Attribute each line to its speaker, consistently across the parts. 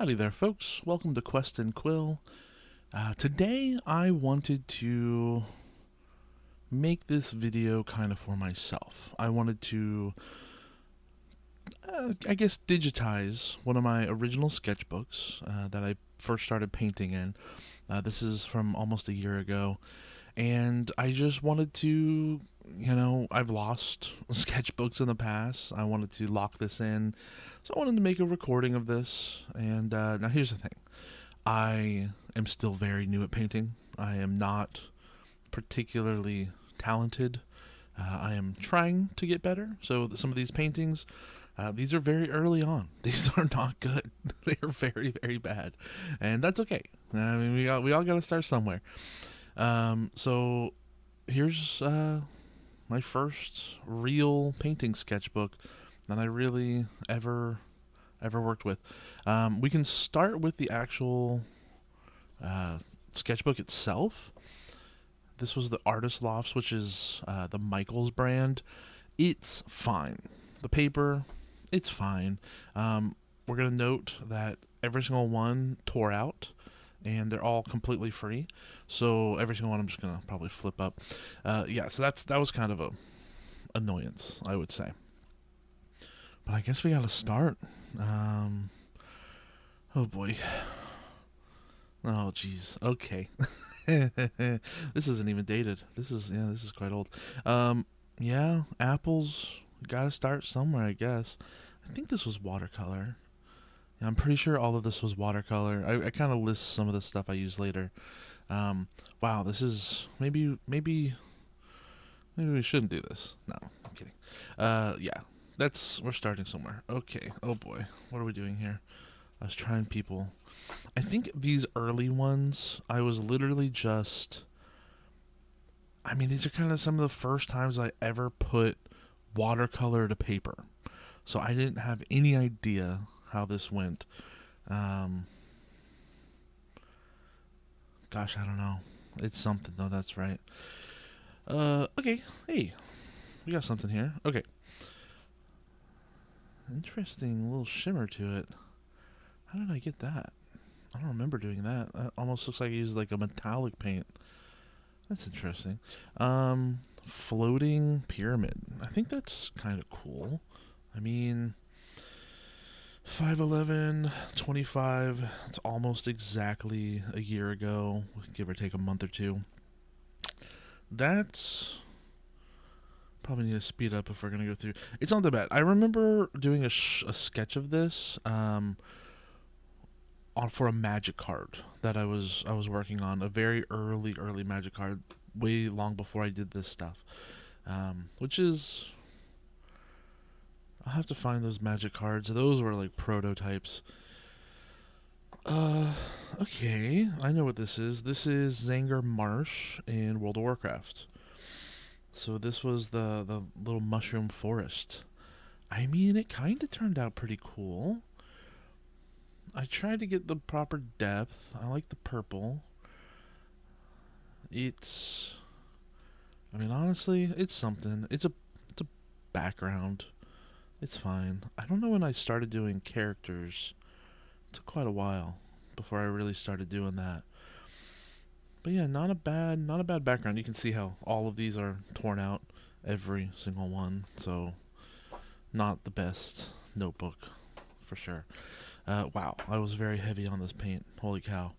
Speaker 1: Howdy there, folks. Welcome to Quest and Quill. Today, I wanted to make this video kind of for myself. I wanted to, I guess, digitize one of my original sketchbooks that I first started painting in. This is from almost a year ago, and I just wanted to, I've lost sketchbooks in the past. I wanted to lock this in, so I wanted to make a recording of this. And now here's the thing. I am still very new at painting. I am not particularly talented. I am trying to get better. So some of these paintings, these are very early on. These are not good. They are very, very bad, and that's okay. I mean, we all got to start somewhere. So here's my first real painting sketchbook that I really ever worked with. We can start with the actual sketchbook itself. This was the Artist Lofts, which is the Michaels brand. It's fine. The paper, it's fine. We're going to note that every single one tore out, and they're all completely free. So every single one I'm just going to probably flip up. Yeah, so that was kind of a annoyance, I would say. But I guess we got to start. Oh boy. Oh jeez. Okay. This isn't even dated. This is quite old. Yeah, apples. Got to start somewhere, I guess. I think this was watercolor. Yeah, I'm pretty sure all of this was watercolor. I kind of list some of the stuff I use later. Wow, this is maybe we shouldn't do this. No, I'm kidding. Yeah, we're starting somewhere. Okay. Oh boy, what are we doing here? I was trying people. I think these early ones, I was literally just. I mean, these are kind of some of the first times I ever put watercolor to paper, so I didn't have any idea how this went. Gosh, I don't know. It's something though. That's right. Okay. Hey, we got something here. Okay. Interesting little shimmer to it. How did I get that? I don't remember doing that. That almost looks like I used like a metallic paint. That's interesting. Floating pyramid. I think that's kind of cool. I mean, 5/11, 25. It's almost exactly a year ago, give or take a month or two. That's probably need to speed up if we're gonna go through. It's not that bad. I remember doing a sketch of this for a magic card that I was working on, a very early magic card, way long before I did this stuff. Which is, I'll have to find those magic cards. Those were like prototypes. Okay, I know what this is. This is Zanger Marsh in World of Warcraft. So this was the little mushroom forest. I mean, it kind of turned out pretty cool. I tried to get the proper depth. I like the purple. It's, I mean, honestly, it's something. It's a background. It's fine. I don't know when I started doing characters. It took quite a while before I really started doing that. But yeah, not a bad background. You can see how all of these are torn out, every single one. So, not the best notebook, for sure. Wow, I was very heavy on this paint. Holy cow.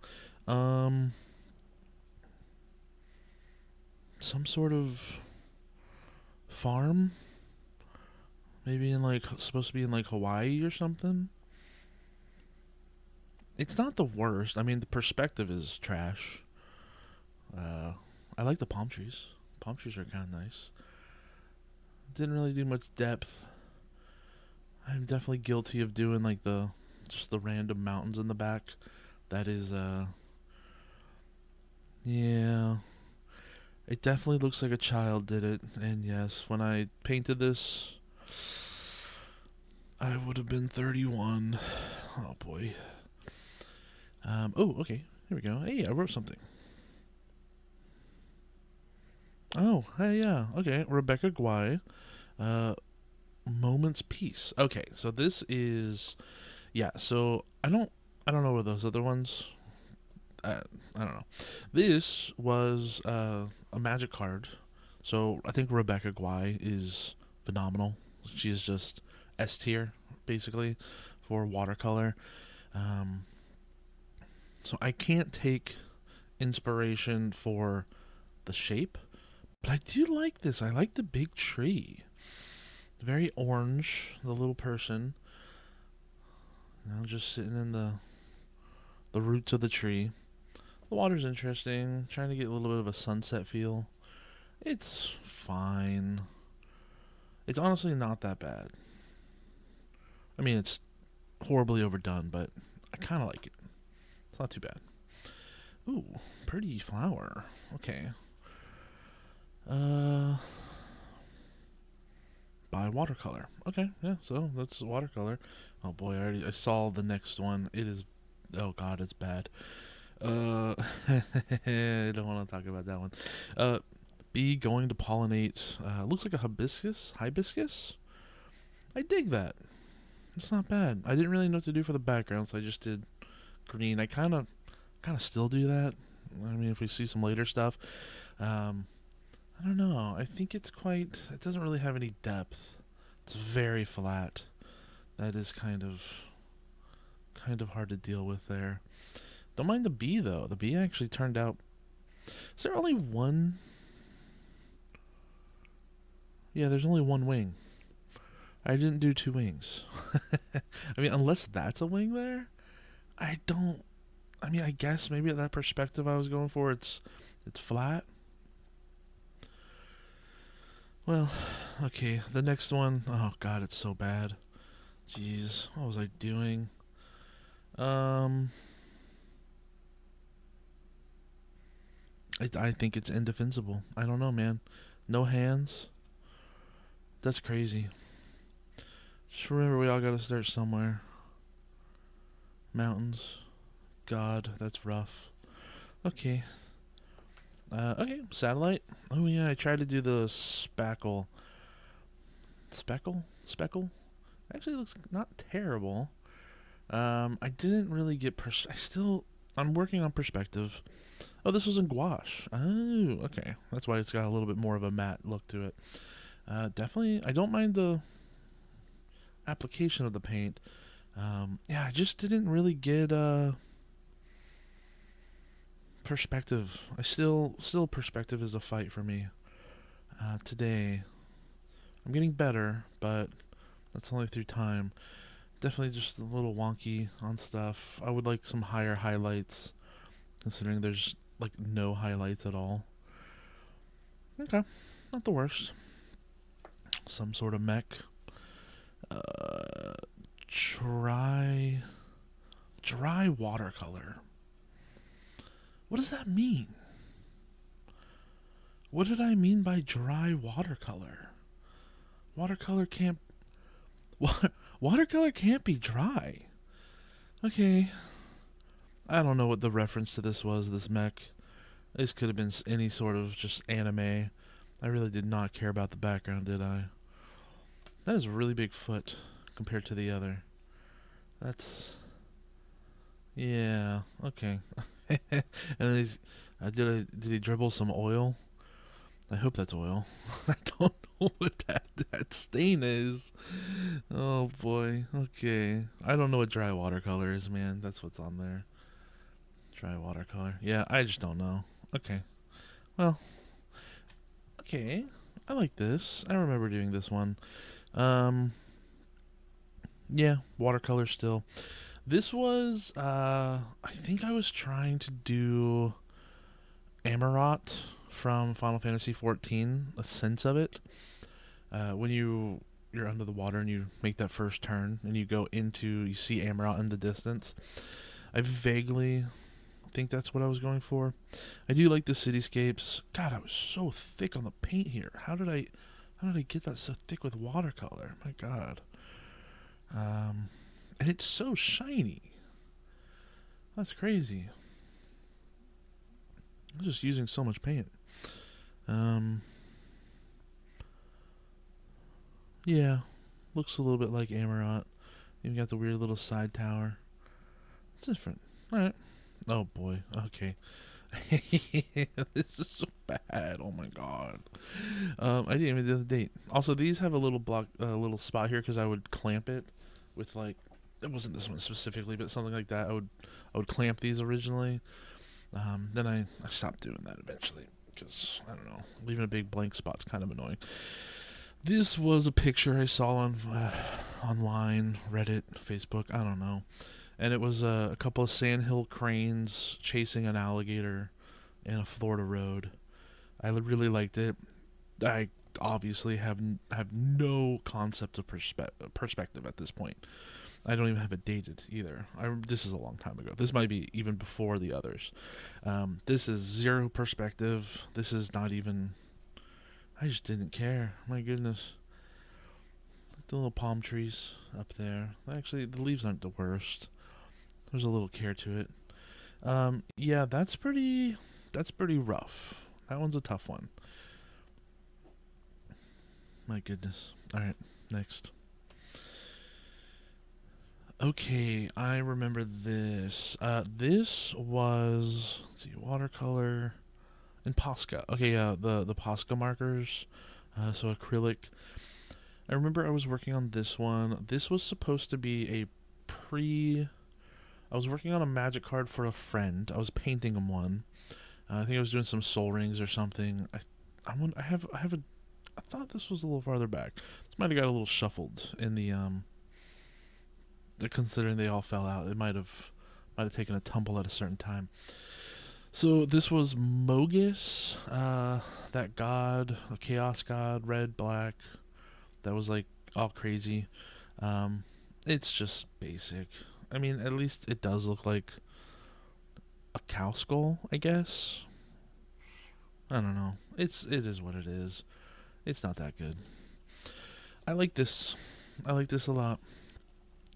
Speaker 1: Some sort of farm? Maybe in like, supposed to be in like Hawaii or something? It's not the worst. I mean, the perspective is trash. I like the palm trees. Palm trees are kind of nice. Didn't really do much depth. I'm definitely guilty of doing like just the random mountains in the back. That is, yeah. It definitely looks like a child did it. And yes, when I painted this, I would have been 31. Oh boy. Oh, okay. Here we go. Hey, I wrote something. Oh, hey, yeah. Okay, Rebecca Guay. Moment's Peace. Okay, so this is, yeah. So I don't I don't know what those other ones. I don't know. This was a magic card. So I think Rebecca Guai is phenomenal. She is just S tier, basically, for watercolor. Um, so I can't take inspiration for the shape, but I do like this. I like the big tree. Very orange, the little person. Just sitting in the roots of the tree. The water's interesting. Trying to get a little bit of a sunset feel. It's fine. It's honestly not that bad. I mean, it's horribly overdone, but I kind of like it. It's not too bad. Ooh, pretty flower. Okay. Uh, by watercolor. Okay, yeah. So that's watercolor. Oh boy, I saw the next one. It is. Oh god, it's bad. I don't want to talk about that one. Uh, bee going to pollinate. Looks like a hibiscus. Hibiscus. I dig that. It's not bad. I didn't really know what to do for the background, so I just did green. I kind of still do that. I mean, if we see some later stuff, um, I don't know. I think it's quite. It doesn't really have any depth. It's very flat. That is kind of hard to deal with there. Don't mind the bee though. The bee actually turned out. Is there only one? Yeah, there's only one wing. I didn't do two wings. I mean, unless that's a wing there, I don't. I mean, I guess maybe at that perspective I was going for, it's flat. Well, okay. The next one, oh god, it's so bad. Jeez, what was I doing? Um, I think it's indefensible. I don't know, man. No hands. That's crazy. Just remember, we all gotta start somewhere. Mountains. God, that's rough. Okay. Okay, satellite. Oh yeah, I tried to do the spackle. Speckle? Actually, looks not terrible. I didn't really get I'm working on perspective. Oh, this was in gouache. Oh, okay. That's why it's got a little bit more of a matte look to it. Definitely, I don't mind the application of the paint. Yeah, I just didn't really get perspective. Still perspective is a fight for me. Today, I'm getting better, but that's only through time. Definitely just a little wonky on stuff. I would like some higher highlights, considering there's like no highlights at all. Okay, not the worst. Some sort of mech. Uh, dry, dry watercolor. What does that mean? What did I mean by dry watercolor? Watercolor can't. Watercolor can't be dry. Okay, I don't know what the reference to this was. This mech. This could have been any sort of just anime. I really did not care about the background, did I? That is a really big foot compared to the other. That's yeah, okay. And did he dribble some oil? I hope that's oil. I don't know what that stain is. Oh boy. Okay. I don't know what dry watercolor is, man. That's what's on there. Dry watercolor. Yeah, I just don't know. Okay. Well, okay. I like this. I remember doing this one. Um yeah, watercolor still. This was I think I was trying to do Amarot from Final Fantasy XIV, a sense of it. When you're under the water and you make that first turn and you see Amarot in the distance. I vaguely think that's what I was going for. I do like the cityscapes. God, I was so thick on the paint here. How did I get that so thick with watercolor? My God. And it's so shiny. That's crazy. I'm just using so much paint. Um, yeah, looks a little bit like Amarot. Even got the weird little side tower. different. All right. Oh boy. Okay. This is so bad. Oh my god. I didn't even do the date. Also, these have a little block, little spot here because I would clamp it with like, it wasn't this one specifically, but something like that. I would clamp these originally. Then I stopped doing that eventually because I don't know, leaving a big blank spot's kind of annoying. This was a picture I saw on online, Reddit, Facebook, I don't know, and it was a couple of sandhill cranes chasing an alligator in a Florida road. I really liked it. I obviously have no concept of perspective at this point. I don't even have it dated either. This is a long time ago. This might be even before the others. This is zero perspective. This is not even. I just didn't care. My goodness. Like the little palm trees up there. Actually, the leaves aren't the worst. There's a little care to it. Yeah, that's pretty. That's pretty rough. That one's a tough one. My goodness. All right, next. Okay, I remember this. This was, let's see, watercolor and Posca. Okay, yeah, the Posca markers. So acrylic. I remember I was working on this one. This was supposed to be a pre. I was working on a magic card for a friend. I was painting him one. I think I was doing some soul rings or something. I have a. I thought this was a little farther back. This might have got a little shuffled in the considering they all fell out. It might have taken a tumble at a certain time. So this was Mogus, that god, a chaos god, red, black, that was like all crazy. Um, it's just basic. I mean, at least it does look like a cow skull, I guess. I don't know. It is what it is. It's not that good. I like this. I like this a lot.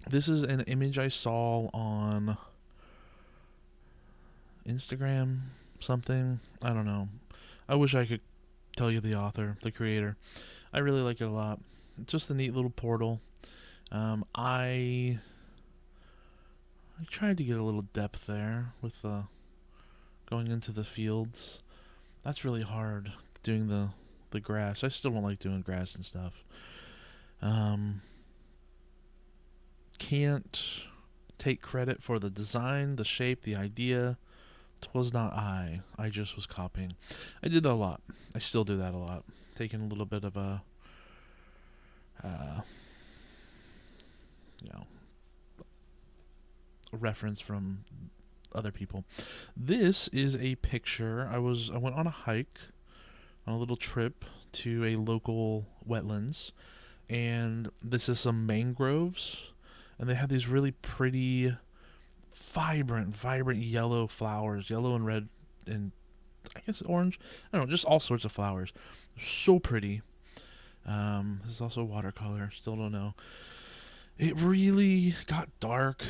Speaker 1: This is an image I saw on Instagram, something. I don't know. I wish I could tell you the author, the creator. I really like it a lot. It's just a neat little portal. I tried to get a little depth there with going into the fields. That's really hard doing the grass. I still don't like doing grass and stuff. Um, can't take credit for the design, the shape, the idea. 'Twas not I. I just was copying. I did that a lot. I still do that a lot. Taking a little bit of uh, you know, a reference from other people. This is a picture. I went on a hike, on a little trip to a local wetlands, and this is some mangroves, and they have these really pretty, vibrant yellow flowers, yellow and red, and I guess orange. I don't know, just all sorts of flowers. So pretty. This is also watercolor. Still don't know. It really got dark,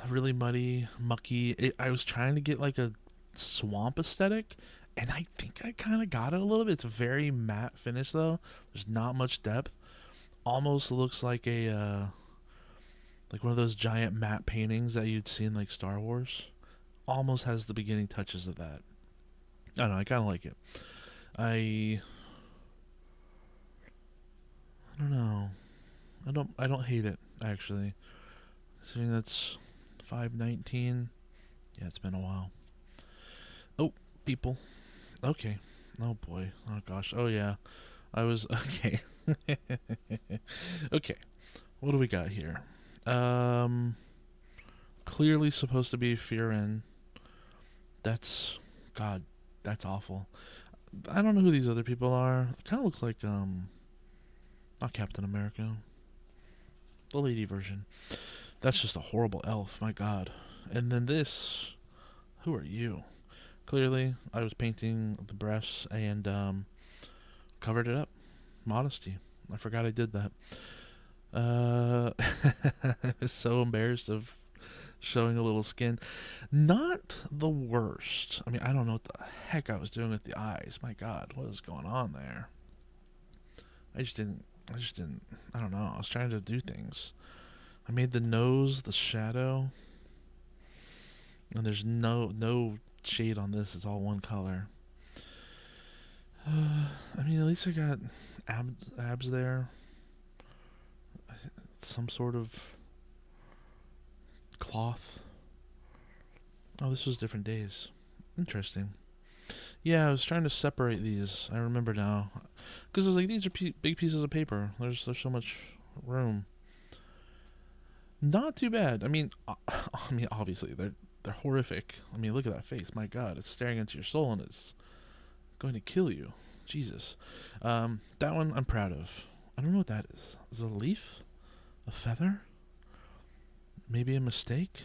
Speaker 1: really muddy, mucky. I was trying to get like a swamp aesthetic, and I think I kind of got it a little bit. It's a very matte finish though. There's not much depth. Almost looks like one of those giant matte paintings that you'd see in like Star Wars. Almost has the beginning touches of that. I don't know. I kind of like it. I I don't know. I don't hate it actually. Considering that's 519. Yeah, it's been a while. Oh, people. Okay. Oh boy. Oh gosh. Oh yeah. I was okay. Okay. What do we got here? Um Clearly supposed to be Fearin. That's God, that's awful. I don't know who these other people are. It kind of looks like not Captain America. The lady version. That's just a horrible elf, my god. And then this, who are you? Clearly, I was painting the breasts and covered it up. Modesty. I forgot I did that. I was so embarrassed of showing a little skin. Not the worst. I mean, I don't know what the heck I was doing with the eyes. My god, what is going on there? I just didn't. I don't know. I was trying to do things. I made the nose the shadow. And there's no shade on this. It's all one color. I mean, at least I got abs there. Some sort of cloth. Oh, this was different days. Interesting. Yeah, I was trying to separate these. I remember now, because I was like, these are big pieces of paper. There's so much room. Not too bad. I mean, I mean, obviously they're horrific. I mean, look at that face. My God, it's staring into your soul and it's going to kill you. Jesus. That one I'm proud of. I don't know what that is. Is it a leaf? A feather? Maybe a mistake?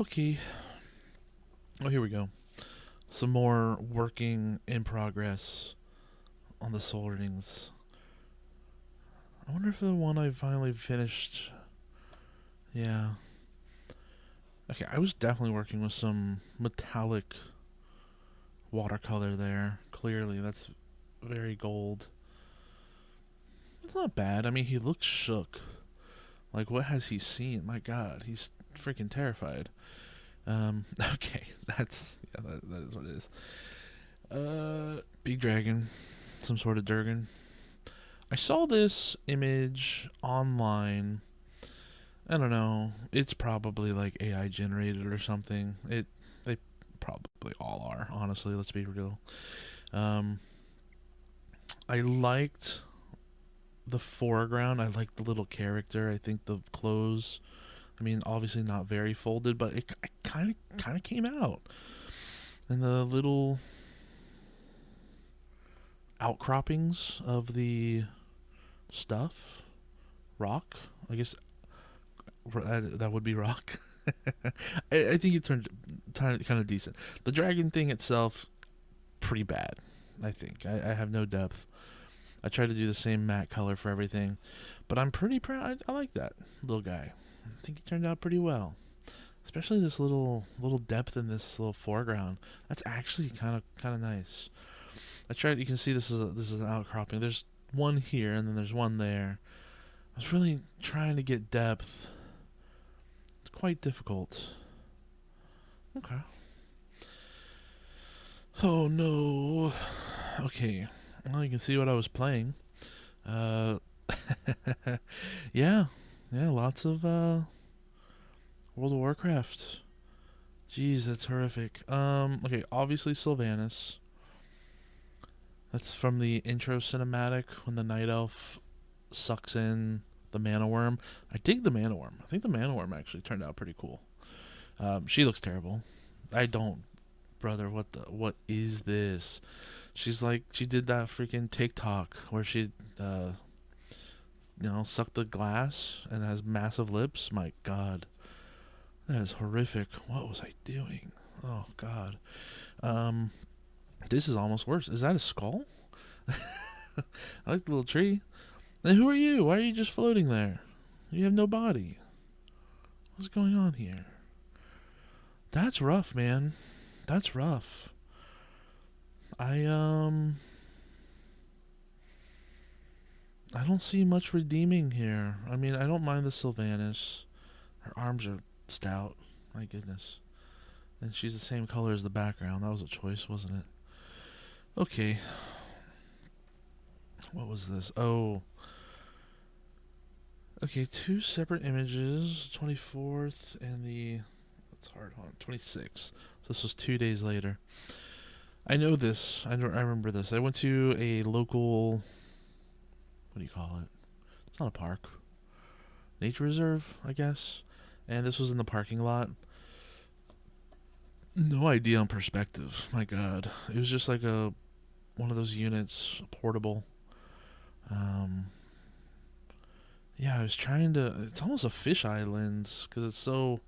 Speaker 1: Okay. Oh, here we go. Some more working in progress on the soul rings. I wonder if the one I finally finished. Yeah. Okay, I was definitely working with some metallic watercolor there. Clearly, that's very gold. It's not bad. I mean, he looks shook. Like, what has he seen? My God, he's freaking terrified. Okay, that is what it is. Big dragon, some sort of Durgan. I saw this image online. I don't know. It's probably like AI generated or something. They probably all are. Honestly, let's be real. Um, I liked the foreground. I liked the little character. I think the clothes. I mean, obviously not very folded, but it kind of came out. And the little outcroppings of the stuff, rock. I guess that would be rock. I think it turned kind of decent. The dragon thing itself, pretty bad. I think I have no depth. I tried to do the same matte color for everything, but I'm pretty proud. I like that little guy. I think he turned out pretty well, especially this little depth in this little foreground. That's actually kind of nice. I tried. You can see this is an outcropping. There's one here and then there's one there. I was really trying to get depth. It's quite difficult. Okay. Oh no. Okay. Well, you can see what I was playing. Uh, yeah, lots of World of Warcraft. Jeez, that's horrific. Okay, obviously Sylvanas. That's from the intro cinematic when the night elf sucks in the mana worm. I dig the mana worm. I think the mana worm actually turned out pretty cool. She looks terrible. I don't, brother. What is this? She's like she did that freaking TikTok where she sucked the glass and has massive lips. My God, that is horrific. What was I doing? Oh God. Um, this is almost worse. Is that a skull? I like the little tree. And who are you? Why are you just floating there? You have no body. What's going on here? That's rough, man. That's rough. I I don't see much redeeming here. I mean, I don't mind the Sylvanas. Her arms are stout. My goodness. And she's the same color as the background. That was a choice, wasn't it? Okay. What was this? Oh. Okay, two separate images. 24th and the... That's hard. Hold on. 26th. So this was 2 days later. I know this. I remember this. I went to a local... What do you call it? It's not a park. Nature reserve, I guess. And this was in the parking lot. No idea on perspective. My God. It was just like one of those units, portable. Um, yeah, I was trying to. It's almost a fisheye lens because it's so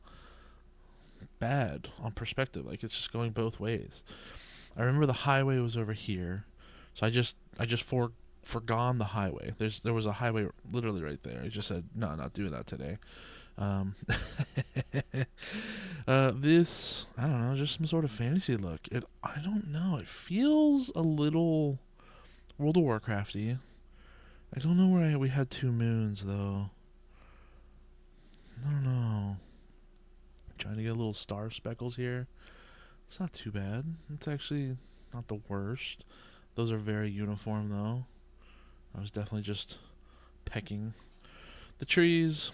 Speaker 1: bad on perspective. Like it's just going both ways. I remember the highway was over here, so I just forgone the highway. There was a highway literally right there. I just said no, not doing that today. Um, this I don't know, just some sort of fantasy look. I don't know. It feels a little World of Warcrafty. I don't know where we had two moons though. I don't know. Trying to get little star speckles here. It's not too bad. It's actually not the worst. Those are very uniform though. I was definitely just pecking. The trees,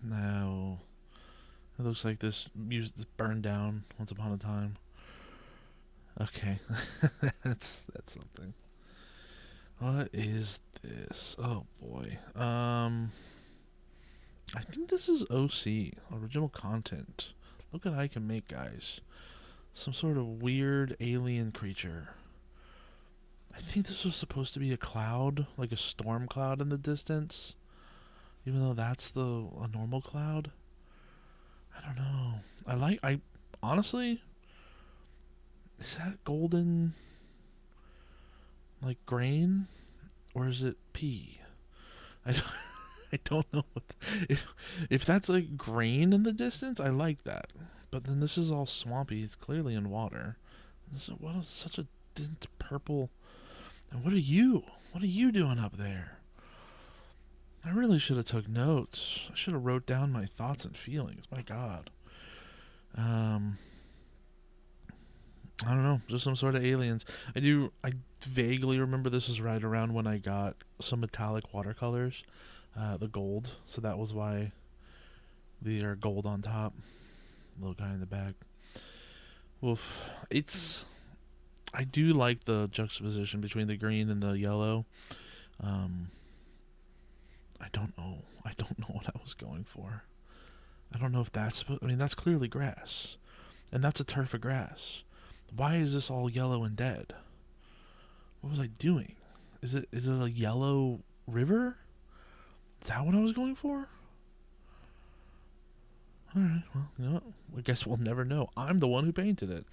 Speaker 1: no. It looks like this burned down once upon a time. Okay, that's something. What is this? Oh boy. I think this is OC, original content. Look what I can make, guys. Some sort of weird alien creature. I think this was supposed to be a cloud, like a storm cloud in the distance. Even though that's a normal cloud. I don't know. I honestly, is that golden like grain or is it pea? I don't, I don't know if that's like grain in the distance. I like that, but then this is all swampy. It's clearly in water. What is such a dense purple? And what are you? What are you doing up there? I really should have took notes. I should have wrote down my thoughts and feelings. My God. Um, I don't know, just some sort of aliens. I vaguely remember this is right around when I got some metallic watercolors, the gold. So that was why they are gold on top. Little guy in the back. Oof. I do like the juxtaposition between the green and the yellow. Um, I don't know. I don't know what I was going for. I don't know if that's. I mean, that's clearly grass, and that's a turf of grass. Why is this all yellow and dead? What was I doing? Is it a yellow river? Is that what I was going for? Alright, well, you know what? I guess we'll never know. I'm the one who painted it.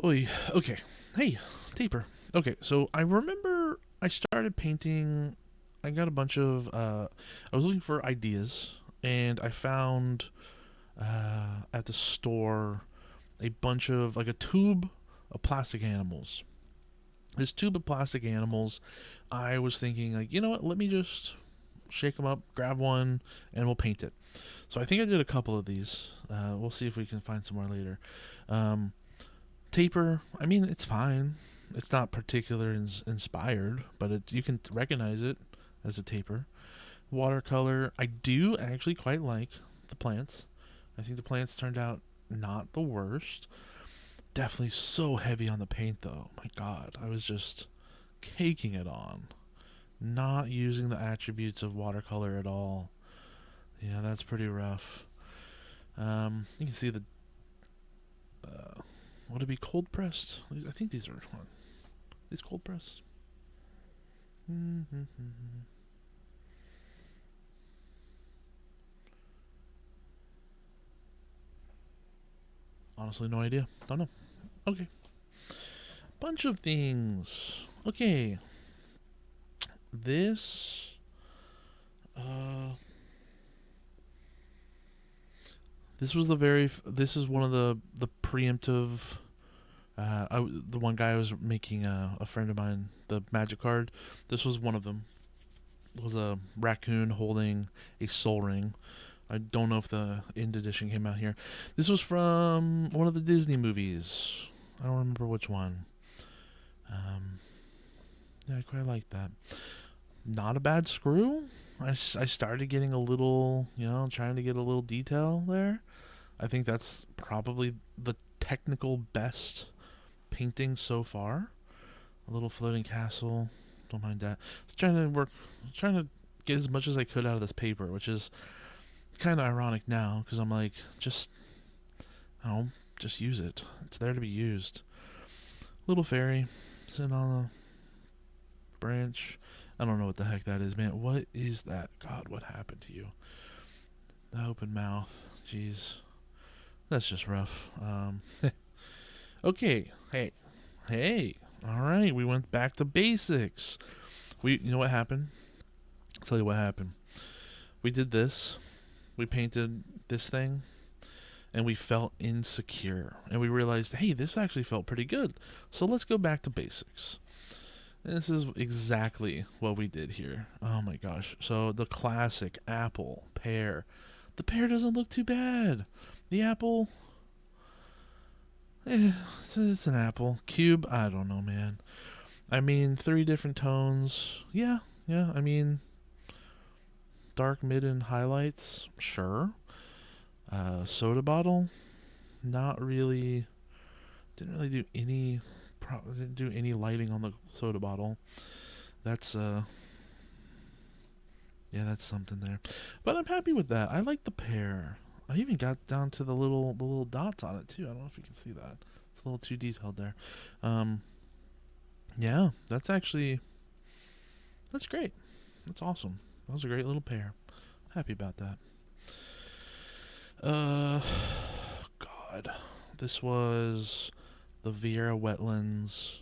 Speaker 1: Oy, okay. Hey, taper. Okay, so I remember I started painting. I got a bunch of. I was looking for ideas, and I found at the store a bunch of like a tube of plastic animals. This tube of plastic animals, I was thinking like, you know what? Let me just shake them up, grab one, and we'll paint it. So I think I did a couple of these. We'll see if we can find some more later. Taper. I mean, it's fine. It's not particularly inspired, but you can recognize it as a taper. Watercolor. I do actually quite like the plants. I think the plants turned out not the worst. Definitely so heavy on the paint though. My God, I was just caking it on. Not using the attributes of watercolor at all. Yeah, that's pretty rough. You can see the. Would it be cold pressed? I think these are. These cold pressed. Honestly, no idea. Don't know. Okay. Bunch of things. Okay. This. This was the very. This is one of the preemptive. The one guy I was making a friend of mine the magic card. This was one of them. It was a raccoon holding a soul ring. I don't know if the end edition came out here. This was from one of the Disney movies. I don't remember which one. Yeah, I quite like that. Not a bad screw. I started getting a little, trying to get a little detail there. I think that's probably the technical best painting so far. A little floating castle. Don't mind that. I was trying to get as much as I could out of this paper, which is kind of ironic now because I'm like, just use it. It's there to be used. Little fairy sitting on a branch. I don't know what the heck that is, man. What is that? God, what happened to you? The open mouth. Jeez. That's just rough. Okay. Hey. All right. We went back to basics. You know what happened? I'll tell you what happened. We did this. We painted this thing. And we felt insecure. And we realized, hey, this actually felt pretty good. So let's go back to basics. This is exactly what we did here. Oh my gosh. So the classic apple, pear, The pear doesn't look too bad. The apple, it's an apple. Cube, I don't know, man. I mean, 3 different tones. Yeah, yeah. I mean, dark, mid, and highlights. Sure. Soda bottle, not really. Didn't really do any. Didn't do any lighting on the soda bottle. That's yeah, that's something there. But I'm happy with that. I like the pear. I even got down to the little dots on it too. I don't know if you can see that. It's a little too detailed there. Um, yeah, that's great. That's awesome. That was a great little pear. Happy about that. Uh, God, this was the Vieira Wetlands,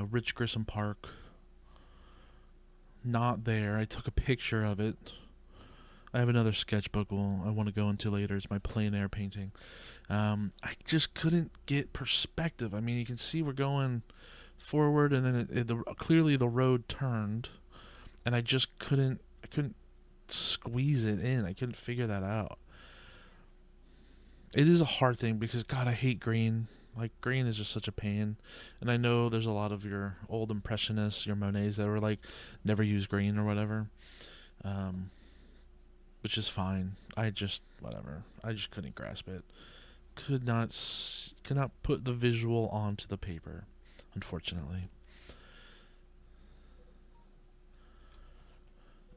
Speaker 1: Rich Grissom Park. Not there. I took a picture of it. I have another sketchbook I want to go into later. It's my plein air painting. I just couldn't get perspective. I mean, you can see we're going forward, and then clearly the road turned, and I just couldn't. I couldn't squeeze it in. I couldn't figure that out. It is a hard thing because God, I hate green. Like green is just such a pain, and I know there's a lot of your old impressionists, your Monets that were like never use green or whatever, um, which is fine. I just whatever. I just couldn't grasp it. Could not put the visual onto the paper, unfortunately.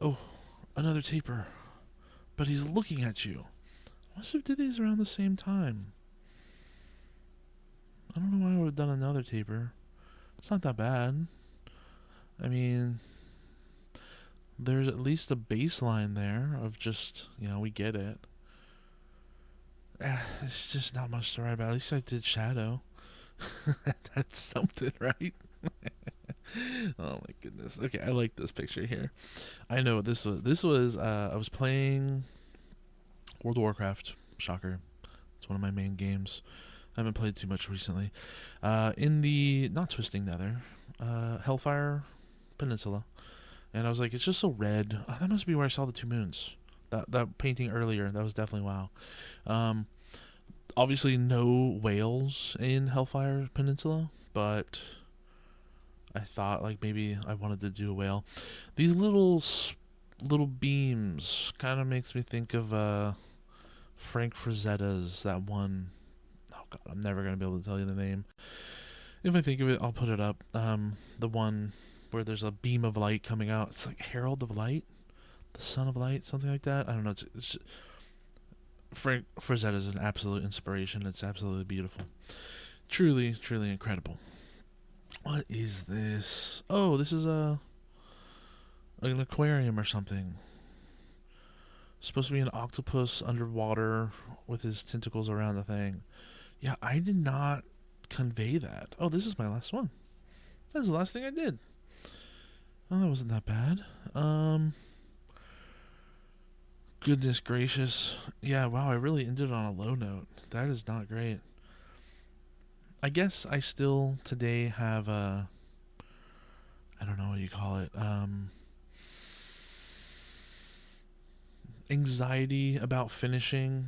Speaker 1: Oh, another taper, but he's looking at you. I must have did these around the same time. I don't know why I would have done another taper. It's not that bad. I mean, there's at least a baseline there of just, we get it. It's just not much to write about. At least I did shadow. That's something, right? Oh my goodness. Okay, I like this picture here. I know what this was. This was, I was playing World of Warcraft. Shocker. It's one of my main games. I haven't played too much recently. In the, not Twisting Nether, Hellfire Peninsula. And I was like, it's just so red. Oh, that must be where I saw the 2 moons. That painting earlier, that was definitely wow. Obviously no whales in Hellfire Peninsula, but I thought like maybe I wanted to do a whale. These little beams kind of makes me think of Frank Frazetta's that one. Oh God, I'm never gonna be able to tell you the name. If I think of it, I'll put it up. The one where there's a beam of light coming out. It's like Herald of Light, the Son of Light, something like that. I don't know. It's Frank Frazetta is an absolute inspiration. It's absolutely beautiful. Truly, truly incredible. What is this? Oh, this is an aquarium or something. Supposed to be an octopus underwater with his tentacles around the thing. Yeah, I did not convey that. Oh, this is my last one. That was the last thing I did. Oh, that wasn't that bad. Goodness gracious. Yeah, wow, I really ended on a low note. That is not great. I guess I still today have I don't know what you call it, anxiety about finishing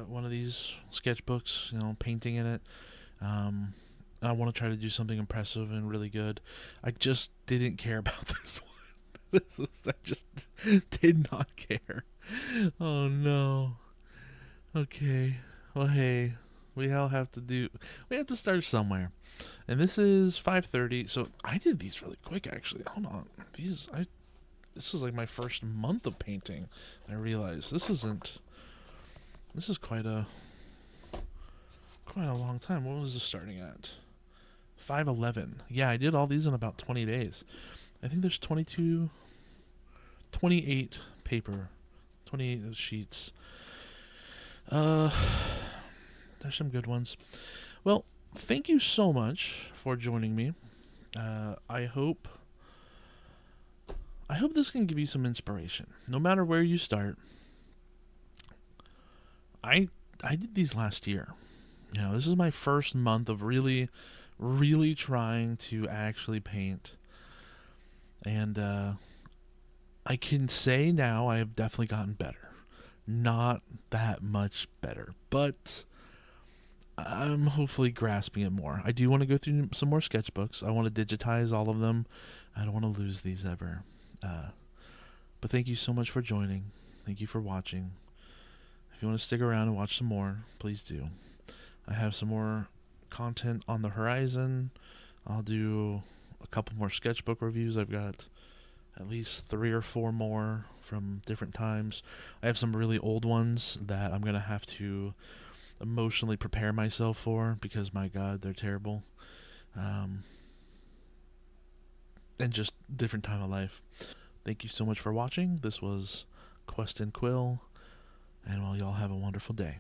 Speaker 1: one of these sketchbooks, painting in it. Um, I want to try to do something impressive and really good. I just didn't care about this one. I just did not care. Oh no. Okay. Well, hey, we all have to do. We have to start somewhere, and this is 5:30. So I did these really quick, actually. Hold on. This is like my first month of painting. I realized this isn't. This is quite a long time. What was this starting at? 5:11. Yeah, I did all these in about 20 days. I think there's 28 paper, 28 sheets. There's some good ones. Well, thank you so much for joining me. I hope this can give you some inspiration. No matter where you start. I did these last year. This is my first month of really, really trying to actually paint. And I can say now I have definitely gotten better. not that much better, but I'm hopefully grasping it more. I do want to go through some more sketchbooks. I want to digitize all of them. I don't want to lose these ever. Uh, but thank you so much for joining. Thank you for watching. If you want to stick around and watch some more, please do. I have some more content on the horizon. I'll do a couple more sketchbook reviews. I've got at least 3 or 4 more from different times. I have some really old ones that I'm going to have to emotionally prepare myself for because, my God, they're terrible. Um, and just different time of life. Thank you so much for watching. This was Quest and Quill, and well, y'all have a wonderful day.